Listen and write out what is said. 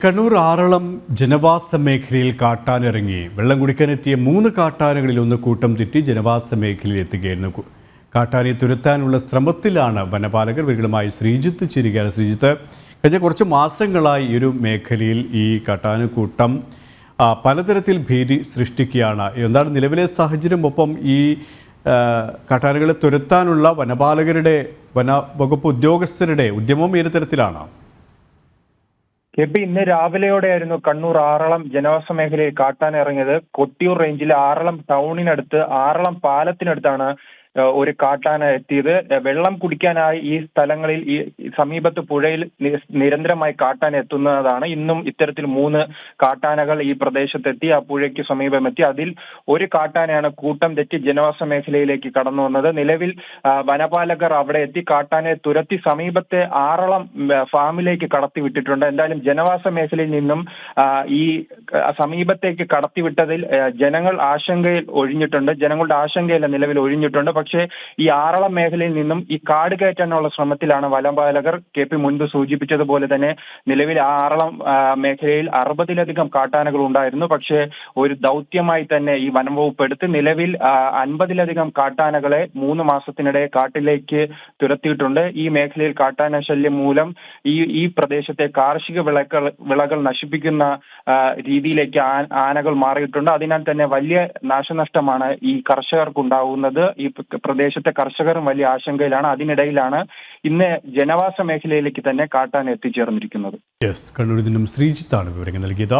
കണ്ണൂർ ആറളം ജനവാസ മേഖലയിൽ കാട്ടാനിറങ്ങി വെള്ളം കുടിക്കാനെത്തിയ 3 കാട്ടാനകളിൽ ഒന്ന് കൂട്ടം തെറ്റി ജനവാസ മേഖലയിൽ എത്തുകയായിരുന്നു. കാട്ടാനയെ തുരത്താനുള്ള ശ്രമത്തിലാണ് വനപാലകർ. വിവരങ്ങളുമായി ശ്രീജിത്ത് ചേരുകയാണ്. ശ്രീജിത്ത്, കഴിഞ്ഞ കുറച്ച് മാസങ്ങളായി ഈ ഒരു മേഖലയിൽ ഈ കാട്ടാനക്കൂട്ടം പലതരത്തിൽ ഭീതി സൃഷ്ടിക്കുകയാണ്. എന്താണ് നിലവിലെ സാഹചര്യം? ഒപ്പം ഈ കാട്ടാനകളെ തുരത്താനുള്ള വനപാലകരുടെ വനവകുപ്പ് ഉദ്യോഗസ്ഥരുടെ ഉദ്യമം ഏത് തരത്തിലാണ്? ഇന്ന് രാവിലെയോടെയായിരുന്നു കണ്ണൂർ ആറളം ജനവാസ മേഖലയിൽ കാട്ടാന ഇറങ്ങിയത്. കൊട്ടിയൂർ റേഞ്ചിലെ ആറളം ടൗണിനടുത്ത് ആറളം പാലത്തിനടുത്താണ് ഒരു കാട്ടാന എത്തിയത്. വെള്ളം കുടിക്കാനായി ഈ സ്ഥലങ്ങളിൽ ഈ സമീപത്ത് പുഴയിൽ നിരന്തരമായി കാട്ടാന എത്തുന്നതാണ്. ഇന്നും ഇത്തരത്തിൽ 3 കാട്ടാനകൾ ഈ പ്രദേശത്തെത്തി ആ പുഴയ്ക്ക് സമീപമെത്തി. അതിൽ ഒരു കാട്ടാനയാണ് കൂട്ടം തെറ്റി ജനവാസ മേഖലയിലേക്ക് കടന്നു വന്നത്. നിലവിൽ വനപാലകർ അവിടെ എത്തി കാട്ടാനയെ തുരത്തി സമീപത്തെ ആറളം ഫാമിലേക്ക് കടത്തിവിട്ടിട്ടുണ്ട്. എന്തായാലും ജനവാസ മേഖലയിൽ നിന്നും ഈ സമീപത്തേക്ക് കടത്തിവിട്ടതിൽ ജനങ്ങൾ ആശങ്കയിൽ ഒഴിഞ്ഞിട്ടുണ്ട്. ജനങ്ങളുടെ ആശങ്കയല്ല നിലവിൽ ഒഴിഞ്ഞിട്ടുണ്ട്. പക്ഷേ ഈ ആറളം മേഖലയിൽ നിന്നും ഈ കാട് കയറ്റാനുള്ള ശ്രമത്തിലാണ് വനപാലകർ. KP മുൻപ് സൂചിപ്പിച്ചതുപോലെ തന്നെ നിലവിൽ ആ ആറളം മേഖലയിൽ 60-ലധികം കാട്ടാനകൾ ഉണ്ടായിരുന്നു. പക്ഷേ ഒരു ദൗത്യമായി തന്നെ ഈ വനം വകുപ്പ് എടുത്ത് നിലവിൽ 50-ലധികം കാട്ടാനകളെ 3 മാസത്തിനിടെ കാട്ടിലേക്ക് തുരത്തിയിട്ടുണ്ട്. ഈ മേഖലയിൽ കാട്ടാന ശല്യം മൂലം ഈ പ്രദേശത്തെ കാർഷിക വിളകൾ നശിപ്പിക്കുന്ന രീതിയിലേക്ക് ആനകൾ മാറിയിട്ടുണ്ട്. അതിനാൽ തന്നെ വലിയ നാശനഷ്ടമാണ് ഈ കർഷകർക്കുണ്ടാവുന്നത്. ഈ പ്രദേശത്തെ കർഷകരും വലിയ ആശങ്കയിലാണ്. അതിനിടയിലാണ് ഇന്ന് ജനവാസ മേഖലയിലേക്ക് തന്നെ കാട്ടാന എത്തിച്ചേർന്നിരിക്കുന്നത്. കണ്ണൂരിൽ നിന്നും ശ്രീജിത്താണ് വിവരങ്ങൾ നൽകിയത്.